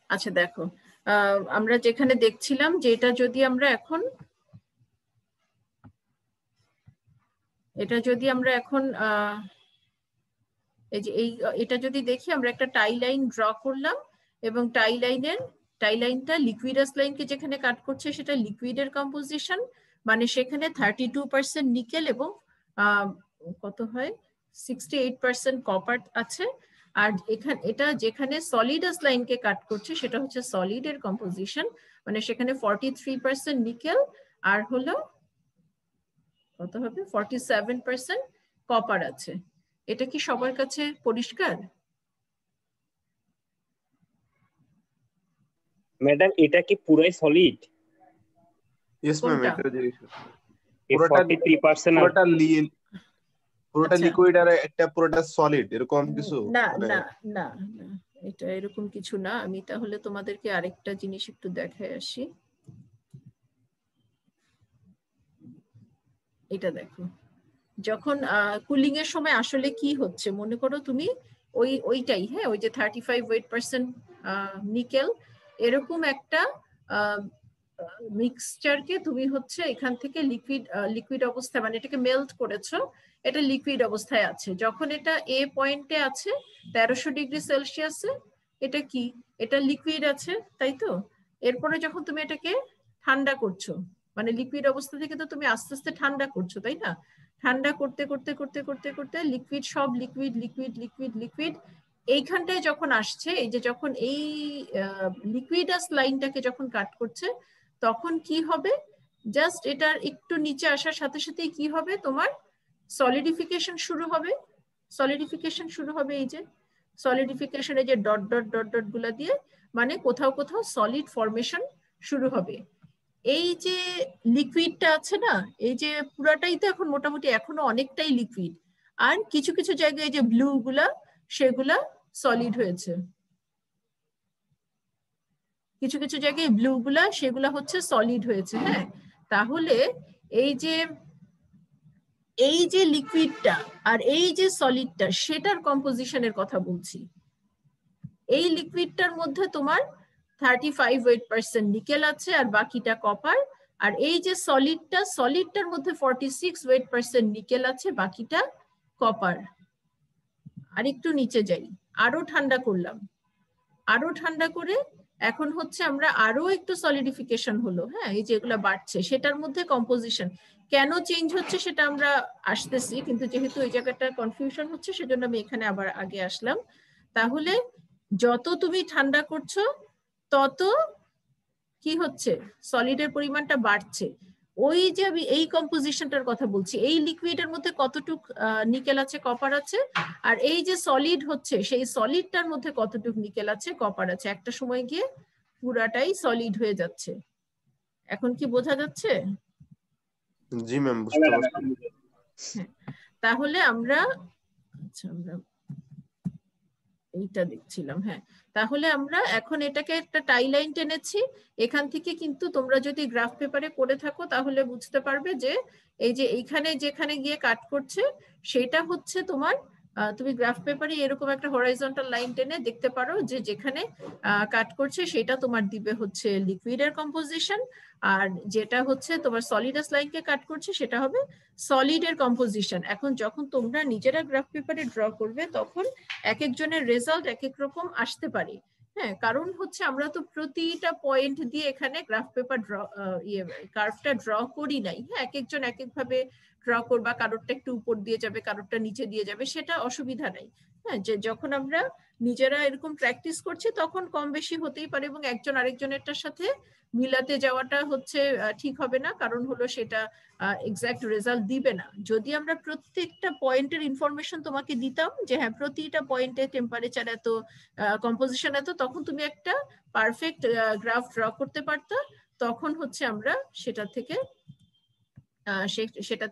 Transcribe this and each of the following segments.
আচ্ছা দেখো, আমরা যেখানে দেখছিলাম যে এটা যদি আমরা এখন এই যে এটা যদি দেখি, আমরা একটা টাই লাইন ড্র করলাম এবং টাই লাইনটা লিকুইডাস লাইনকে যেখানে কাট করছে সেটা লিকুইডের কম্পোজিশন, মানে সেখানে 32% নিকেল এবং কত হয় 68% কপার আছে। আর এটা যেখানে সলিডাস লাইনকে কাট করছে সেটা হচ্ছে সলিডের কম্পোজিশন, মানে সেখানে 43% নিকেল আর হলো কত হবে 47% কপার আছে। এটা কি সবার কাছে পরিষ্কার? ম্যাডাম এটা কি পুরাই সলিড? यस मैम, কোনটা? এটা যে পুরোটা 43% পুরোটা পুরোটা আচ্ছা। লিকুইড আর একটা পুরোটা সলিড এরকম কিছু? না মানে না না না, এটা এরকম কিছু না। আমি তাহলে তোমাদেরকে আরেকটা জিনিস একটু দেখায় আসি। এটা দেখো, যখন কুলিং এর সময় আসলে কি হচ্ছে মনে করো তুমি, ওইটাই হ্যাঁ, ওই যে 35% নিকেল এরকম একটা মিক্সচারকে তুমি হচ্ছে এখান থেকে লিকুইড অবস্থায়, মানে এটাকে মেল্ট করেছো, এটা লিকুইড অবস্থায় আছে। যখন এটা এ পয়েন্টে আছে 1300 ডিগ্রি সেলসিয়াসে, এটা কি, এটা লিকুইড আছে তাই তো। এরপরে যখন তুমি এটাকে ঠান্ডা করছো, মানে লিকুইড অবস্থা থেকে তো তুমি আস্তে আস্তে ঠান্ডা করছো তাই না, ঠান্ডা করতে করতে করতে করতে করতে লিকুইড, সব লিকুইড লিকুইড লিকুইড লিকুইড এইখানটায় যখন আসছে, এই যে যখন এই লিকুইডাস লাইনটাকে যখন কাট করছে তখন কি হবে, জাস্ট এটার একটু নিচে আসার সাথে সাথেই কি হবে, তোমার সলিডিফিকেশন শুরু হবে। এই যে সলিডিফিকেশন, এই যে ডট ডট ডট ডট গুলা দিয়ে, মানে কোথাও কোথাও সলিড ফরমেশন শুরু হবে। এই যে লিকুইডটা আছে না, এই যে পুরাটাই তো এখন মোটামুটি এখনো অনেকটাই লিকুইড, আর কিছু কিছু জায়গায় যে ব্লু গুলা সেগুলা সলিড হয়েছে, কিছু কিছু জায়গায় ব্লু গুলা সেগুলা হচ্ছে সলিড হয়েছে। হ্যাঁ, তাহলে এই যে লিকুইডটা আর এই যে সলিডটা সেটার কম্পোজিশনের কথা বলছি। এই লিকুইডটার মধ্যে তোমার 35% নিকেল আছে আর বাকিটা কপার, আর এই যে সলিডটার মধ্যে 46% নিকেল আছে, বাকিটা কপার। আর একটু নিচে যাই, আরো ঠান্ডা করলাম, আরো ঠান্ডা করে এখন হচ্ছে আমরা আরো একটু সলিডিফিকেশন হলো, হ্যাঁ এই যেগুলো বাড়ছে সেটার মধ্যে কম্পোজিশন কেন চেঞ্জ হচ্ছে সেটা আমরা আসতেছি, কিন্তু যেহেতু ওই জায়গাটা কনফিউশন হচ্ছে সেজন্য আমি এখানে আবার আগে আসলাম। তাহলে যত তুমি ঠান্ডা করছো তত কি হচ্ছে, সলিডের পরিমাণটা বাড়ছে। ওই যে আমি এই কম্পোজিশনটার কথা বলছি, এই লিকুইডের মধ্যে কতটুক নিকেল আছে কপার আছে, আর এই যে সলিড হচ্ছে সেই সলিডটার মধ্যে কতটুক নিকেল আছে কপার আছে, একটা সময় গিয়ে পুরাটাই সলিড হয়ে যাচ্ছে। এখন কি বোঝা যাচ্ছে? জি ম্যাম, বুঝতে পারছি। হ্যাঁ, তাহলে আমরা এইটা দেখছিলাম। হ্যাঁ, তাহলে আমরা এখন এটাকে একটা টাই লাইন টেনেছি এখান থেকে, কিন্তু তোমরা যদি গ্রাফ পেপারে করে থাকো তাহলে বুঝতে পারবে যে এই যে এইখানে যেখানে গিয়ে কাট করছে সেটা হচ্ছে তোমার, তুমি গ্রাফ পেপারে এরকম একটা হরাইজন্টাল লাইন টেনে দেখতে পারো যে যেখানে কাট করছে সেটা তোমার দিবে হচ্ছে লিকুইডের কম্পোজিশন, আর যেটা হচ্ছে তোমার সলিডাস লাইনকে কাট করছে সেটা হবে সলিডের কম্পোজিশন। এখন যখন তোমরা নিজেরা গ্রাফ পেপারে ড্র করবে তখন এক একজনের রেজাল্ট এক এক রকম আসতে পারে। হ্যাঁ, কারণ হচ্ছে আমরা তো প্রতিটা পয়েন্ট দিয়ে এখানে গ্রাফ পেপার কার্ভটা ড্র করি নাই। হ্যাঁ, এক একজন এক এক ভাবে ড্র করবা, কারোরটা একটু উপর দিয়ে যাবে কারোরটা নিচে দিয়ে যাবে, সেটা অসুবিধা নাই। হ্যাঁ, যে যখন আমরা নিজেরা এরকম প্র্যাকটিস করছি তখন কম বেশি হতেই পারে, এবং একজন আরেকজনেরটার সাথে মিলাতে যাওয়াটা হচ্ছে ঠিক হবে না, কারণ হলো সেটা এক্সাক্ট রেজাল্ট দিবে না। যদি আমরা প্রত্যেকটা পয়েন্টের ইনফরমেশন তোমাকে দিতাম যে হ্যাঁ প্রতিটা পয়েন্টে টেম্পারেচার এত, কম্পোজিশন এত, তখন তুমি একটা পারফেক্ট গ্রাফ ড্র করতে পারতা। তখন হচ্ছে আমরা সেটা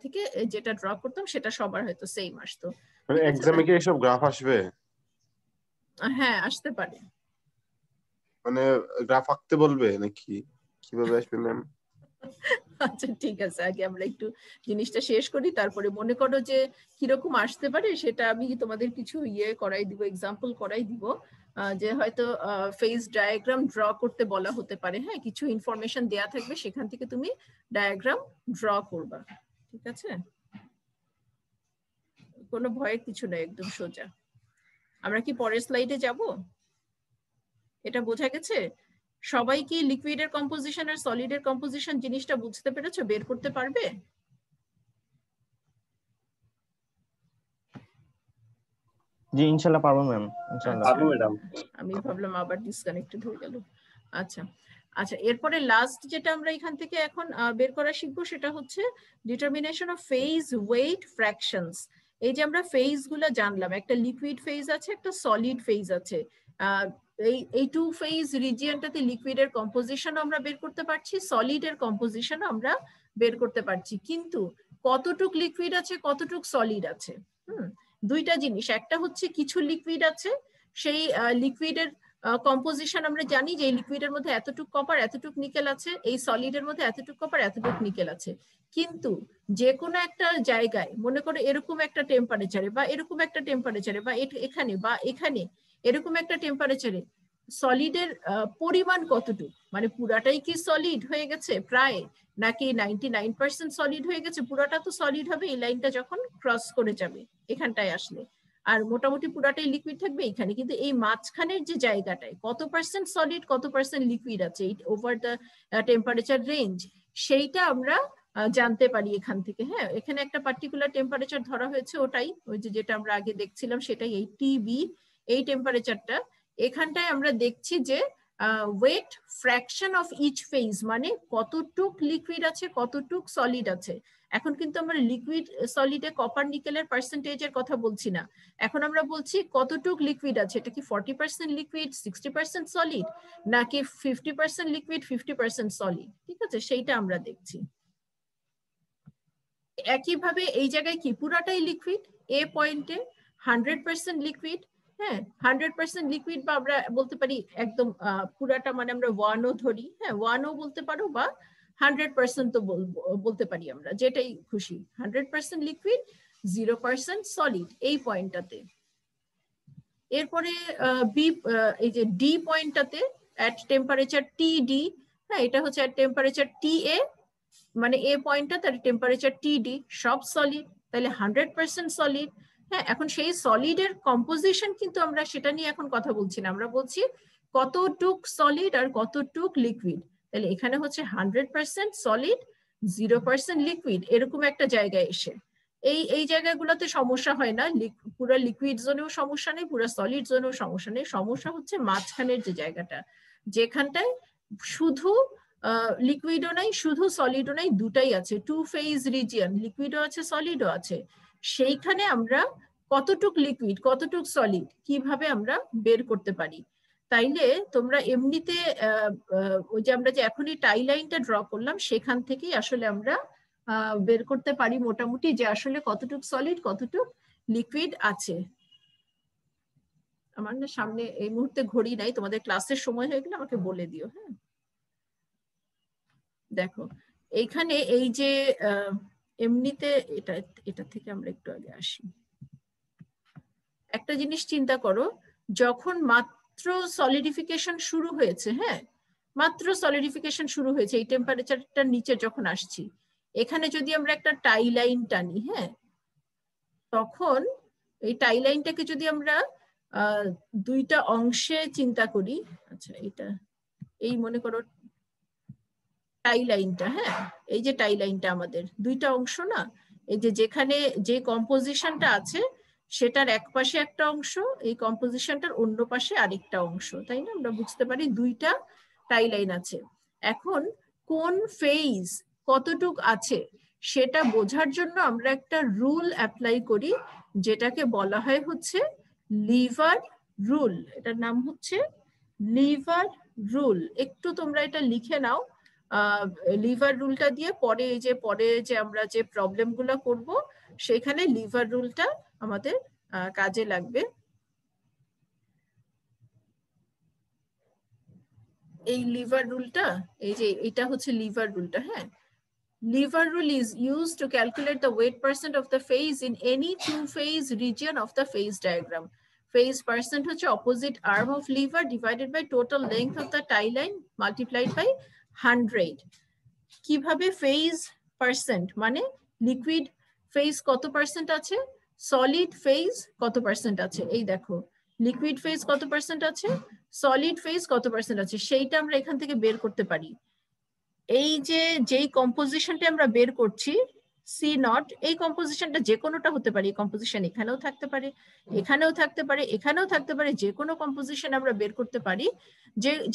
থেকে যেটা ড্র করতাম সেটা সবার হয়তো সেম আসতো। মানে এক্সামে কি এসব গ্রাফ আসবে? হ্যাঁ, আসতে পারে। মানে গ্রাফ আঁকতে বলবে নাকি কিভাবে আসবে ম্যাম? আচ্ছা ঠিক আছে, আগে আমরা একটু জিনিসটা শেষ করি, তারপরে মনে করো যে কিরকম আসতে পারে সেটা আমি তোমাদের কিছু করাই দিব, এক্সাম্পল করাই দিব, যে হয়তো ফেজ ডায়াগ্রাম ড্র করতে বলা হতে পারে। হ্যাঁ, কিছু ইনফরমেশন দেয়া থাকবে, সেখান থেকে তুমি ডায়াগ্রাম ড্র করবা। ঠিক আছে, কোনো ভয়ের কিছু নেই, একদম সোজা। আমরা কি পরের স্লাইডে যাব? এটা বোঝা গেছে? সবাই কি লিকুইডের কম্পোজিশন আর সলিডের কম্পোজিশন জিনিসটা বুঝতে পেরেছো, বের করতে পারবে? জি ইনশাআল্লাহ পারবো ম্যাম, ইনশাআল্লাহ পারবো ম্যাডাম। আমি ভাবলাম আবার ডিসকানেক্টেড হয়ে গেল। আচ্ছা আচ্ছা, এরপরে লাস্ট যেটা আমরা এখান থেকে এখন বের করা শিখবো সেটা হচ্ছে determination of phase weight fractions. এই যে আমরা ফেজ গুলা জানলাম, একটা লিকুইড ফেজ আছে, একটা সলিড ফেজ আছে। এই টু ফেজ রিজিয়নটাতে লিকুইডের কম্পোজিশন আমরা বের করতে পারছি, সলিডের কম্পোজিশন আমরা বের করতে পারছি, কিন্তু কতটুক লিকুইড আছে কতটুক সলিড আছে দুইটা জিনিস। একটা হচ্ছে কিছু লিকুইড আছে, সেই লিকুইডের কম্পোজিশন আমরা জানি যে এই লিকুইডের মধ্যে এতটুক কপার এতটুক নিকেল আছে, এই সলিডের মধ্যে এতটুক কপার এতটুক নিকেল আছে। কিন্তু যে কোনো একটা জায়গায় মনে করো এরকম একটা টেম্পারেচারে বা এরকম একটা টেম্পারেচারে বা এখানে বা এখানে এরকম একটা টেম্পারেচারে সলিডের পরিমাণ কতটুক, মানে পুরাটাই কি সলিড হয়ে গেছে প্রায়, নাকি 99% সলিড হয়ে গেছে, পুরাটা তো সলিড হবে এই লাইনটা যখন ক্রস করে যাবে এখানটায় আসলে, আর মোটামুটি পুরাটাই লিকুইড থাকবে এখানে, কিন্তু এই মাঝখানের যে জায়গাটায় কত পার্সেন্ট সলিড কত পার্সেন্ট লিকুইড আছে ওভার দ্য টেম্পারেচার রেঞ্জ, সেইটা আমরা জানতে পারি এখান থেকে। হ্যাঁ, এখানে একটা পার্টিকুলার টেম্পারেচার ধরা হয়েছে, ওটাই ওই যে যেটা আমরা আগে দেখছিলাম সেটাই, এই টিবি, এই টেম্পারেচারটা। এখানটায় আমরা দেখছি যে weight fraction of each phase, মানে কতটুক লিকুইড আছে কতটুক সলিড আছে। এখন কিন্তু আমরা লিকুইড সলিডে কপার নিকেলের পার্সেন্টেজের কথা বলছি না, এখন আমরা বলছি কতটুক লিকুইড আছে, এটা কি 40% লিকুইড 60% সলিড, নাকি 50% লিকুইড 50% সলিড। ঠিক আছে, সেইটা আমরা দেখছি। একইভাবে এই জায়গায় কি পুরাটাই লিকুইড, এ পয়েন্টে 100% লিকুইড। হ্যাঁ, 100% লিকুইড, বা আমরা বলতে পারি একদম পুরাটা, মানে আমরা 1ও ধরি, হ্যাঁ 1ও বলতে পারো, বা 100% তো বলতে পারি আমরা, যেটাই খুশি। 100% লিকুইড 0% সলিড এই পয়েন্টটাতে। এরপরে এই যে ডি পয়েন্টটাতে অ্যাট টেম্পারেচার টিডি, হ্যাঁ এটা হচ্ছে অ্যাট টেম্পারেচার টিএ, মানে এ পয়েন্টটা তার টেম্পারেচার টিডি, সব সলিড, তাহলে 100% সলিড। হ্যাঁ, এখন সেই সলিডের কম্পোজিশন কিন্তু আমরা সেটা নিয়ে এখন কথা বলছি না, আমরা বলছি কতটুক সলিড আর কতটুক লিকুইড। তাহলে এখানে হচ্ছে 100% সলিড 0% লিকুইড, এরকম একটা জায়গায় এসে এই জায়গাগুলোতে সমস্যা হয় না, পুরো লিকুইড জোনেও সমস্যা নেই, পুরো সলিড জোনেও সমস্যা নেই, সমস্যা হচ্ছে মাঝখানের যে জায়গাটা, যেখানটায় শুধু লিকুইডও নাই শুধু সলিডও নাই, দুটাই আছে, টু ফেজ রিজিয়ন, লিকুইডও আছে সলিডও আছে। সেইখানে আমরা কতটুক লিকুইড কতটুক সলিড কিভাবে আমরা বের করতে পারি। তাইলে তোমরা এমনিতে ওই যে আমরা যে এখনই টাই লাইনটা ড্র করলাম সেখান থেকেই আসলে আমরা বের করতে পারি মোটামুটি যে আসলে কতটুক সলিড কতটুক লিকুইড আছে। আমার না সামনে এই মুহূর্তে ঘড়ি নাই, তোমাদের ক্লাসের সময় হয়ে গেলে আমাকে বলে দিও। হ্যাঁ, দেখো এইখানে এই যে এমনিতে এটা থেকে আমরা একটু আগে আসি। একটা জিনিস চিন্তা করো, যখন মাত্র সলিডিফিকেশন শুরু হয়েছে, হ্যাঁ মাত্র সলিডিফিকেশন শুরু হয়েছে, এই টেম্পারেচারটার নিচে যখন আসছি, এখানে যদি আমরা একটা টাই লাইন টানি, হ্যাঁ তখন এই টাই লাইনটাকে যদি আমরা দুইটা অংশে চিন্তা করি, আচ্ছা এটা এই মনে করো টাই লাইনটা, হ্যাঁ এই যে টাই লাইনটা আমাদের দুইটা অংশ না, এই যে যেখানে যে কম্পোজিশনটা আছে সেটার এক পাশে একটা অংশ, এই কম্পোজিশনটার অন্য পাশে আরেকটা অংশ, তাই না, আমরা বুঝতে পারি দুইটা টাই লাইন আছে। এখন কোন ফেজ কতটুক আছে সেটা বোঝার জন্য আমরা একটা রুল অ্যাপ্লাই করি, যেটাকে বলা হয় হচ্ছে লিভার রুল। এটার নাম হচ্ছে লিভার রুল। একটু তোমরা এটা লিখে নাও, লিভার রুলটা দিয়ে পরে যে আমরা যে প্রবলেম গুলো করবো সেখানে লিভার রুলটা আমাদের কাজে লাগবে। এই লিভার রুলটা, এই যে এটা হচ্ছে লিভার রুলটা, হ্যাঁ। Lever rule is used to calculate the weight percent of the phase in any two-phase region of the phase diagram. Phase percent হচ্ছে opposite arm of lever divided by total length of the tie line multiplied by 100. কিভাবে phase percent মানে liquid phase কত percent আছে, solid phase কত percent আছে, এই দেখো liquid phase কত পার্সেন্ট আছে, solid phase কত পার্সেন্ট আছে, সেইটা আমরা এখান থেকে বের করতে পারি। এই যে যেই কম্পোজিশনটা আমরা বের করছি সি নট, এই কম্পোজিশনটা যে কোনোটা হতে পারে, এই কম্পোজিশন এখানেও থাকতে পারে, এখানেও থাকতে পারে, এখানেও থাকতে পারে, যে কোনো কম্পোজিশন আমরা বের করতে পারি।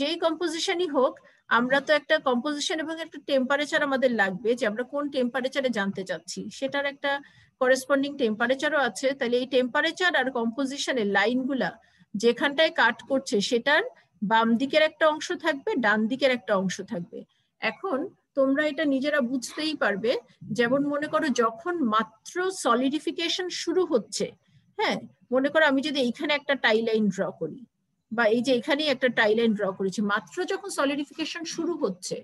যেই কম্পোজিশনই হোক, আমরা তো একটা কম্পোজিশন এবং একটা টেম্পারেচার আমাদের লাগবে, যে আমরা কোন টেম্পারেচারে জানতে চাচ্ছি সেটার একটা করেসপন্ডিং টেম্পারেচারও আছে। তাহলে এই টেম্পারেচার আর কম্পোজিশনের লাইনগুলা যেখানটায় কাট করছে সেটার বাম দিকের একটা অংশ থাকবে, ডান দিকের একটা অংশ থাকবে। এখন তোমরা এটা নিজেরা বুঝতেই পারবে, যেমন মনে করো যখন মাত্র সলিডিফিকেশন শুরু হচ্ছে, হ্যাঁ, মনে করো আমি যদি এইখানে একটা টাই লাইন ড্র করি, বা এই যে এখানেই একটা টাই লাইন ড্র করেছি, মাত্র যখন সলিডিফিকেশন শুরু হচ্ছে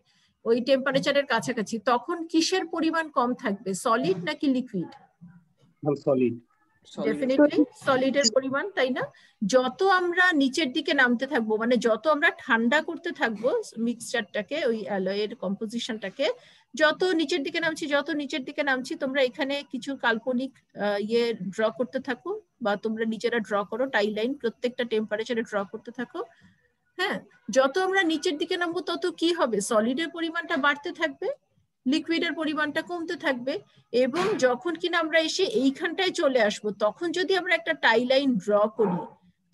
ওই টেম্পারেচারের কাছাকাছি, তখন কিসের পরিমাণ কম থাকবে, সলিড নাকি লিকুইড? সলিড। ডেফিনেটলি সলিডের পরিমাণ, তাই না? যত আমরা নিচের দিকে নামতে থাকবো, মানে যত আমরা ঠান্ডা করতে থাকবো মিক্সচারটাকে, ওই অ্যালয়ের কম্পোজিশনটাকে, যত নিচের দিকে নামছি, যত নিচের দিকে নামছি, তোমরা এখানে কিছু কাল্পনিক ইয়ে ড্র করতে থাকো, বা তোমরা নিজেরা ড্র করো, টাই লাইন প্রত্যেকটা টেম্পারেচারে ড্র করতে থাকো। হ্যাঁ, যত আমরা নিচের দিকে নামবো তত কি হবে, সলিডের পরিমাণটা বাড়তে থাকবে, লিকুইডের পরিমাণটা কমতে থাকবে। এবং যখন কিনা আমরা এসে এইখানটায় চলে আসবো, তখন যদি আমরা একটা টাই লাইন ড্র করি,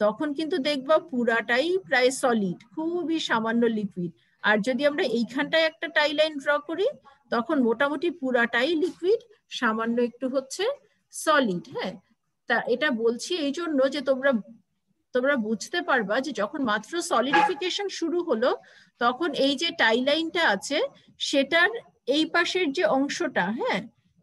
তখন কিন্তু দেখবা পুরাটাই প্রায় সলিড, খুবই সামান্য লিকুইড। আর যদি আমরা এইখানটায় একটা টাই লাইন ড্র করি, তখন মোটামুটি পুরাটাই লিকুইড, সামান্য একটু হচ্ছে সলিড। হ্যাঁ, তা এটা বলছি এই জন্য যে তোমরা বুঝতে পারবা যে যখন মাত্র সলিডিফিকেশন শুরু হলো, তখন এই যে টাই লাইনটা আছে সেটার এই পাশের যে অংশটা, হ্যাঁ,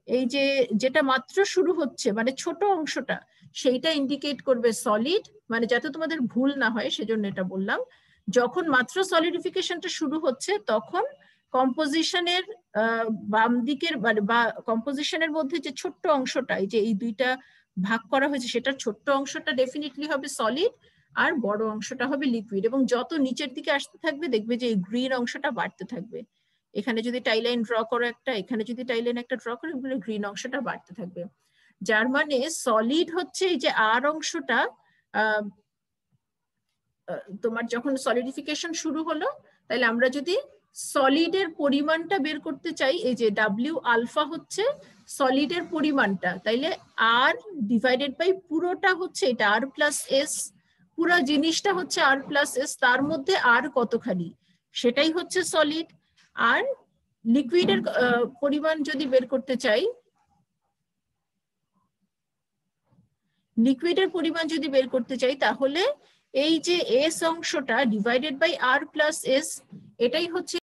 এই যে যেটা মাত্র শুরু হচ্ছে, মানে ছোট অংশটা, সেইটা ইন্ডিকেট করবে সলিড। মানে যাতে তোমাদের ভুল না হয় সেজন্য এটা বললাম, যখন মাত্র সলিডিফিকেশনটা শুরু হচ্ছে তখন কম্পোজিশনের বাম দিকের বা কম্পোজিশনের মধ্যে যে ছোট্ট অংশটা, এই যে এই দুইটা ভাগ করা হয়েছে, সেটার ছোট্ট অংশটা ডেফিনেটলি হবে সলিড, আর বড় অংশটা হবে লিকুইড। এবং যত নিচের দিকে আসতে থাকবে দেখবে যে এই গ্রিন অংশটা বাড়তে থাকবে। এখানে যদি টাই লাইন ড্র করো একটা, এখানে যদি টাই লাইন একটা ড্র করো, এগুলো গ্রিন অংশটা বাড়তে থাকবে। যার মানে সলিড হচ্ছে এই যে আর অংশটা, তোমার যখন সলিডিফিকেশন শুরু হলো, তাহলে আমরা যদি সলিডের পরিমাণটা বের করতে চাই, এই যে ডাব্লিউ আলফা হচ্ছে সলিডের পরিমাণটা, তাইলে আর ডিভাইডেড বাই পুরোটা হচ্ছে এটা আর প্লাস এস, পুরো জিনিসটা হচ্ছে আর প্লাস এস, তার মধ্যে আর কতখানি সেটাই হচ্ছে সলিড। আর লিকুইডের পরিমাণ যদি বের করতে চাই, লিকুইডের পরিমাণ যদি বের করতে চাই, তাহলে এই যে এস অংশটা divided by R plus S, এটাই হচ্ছে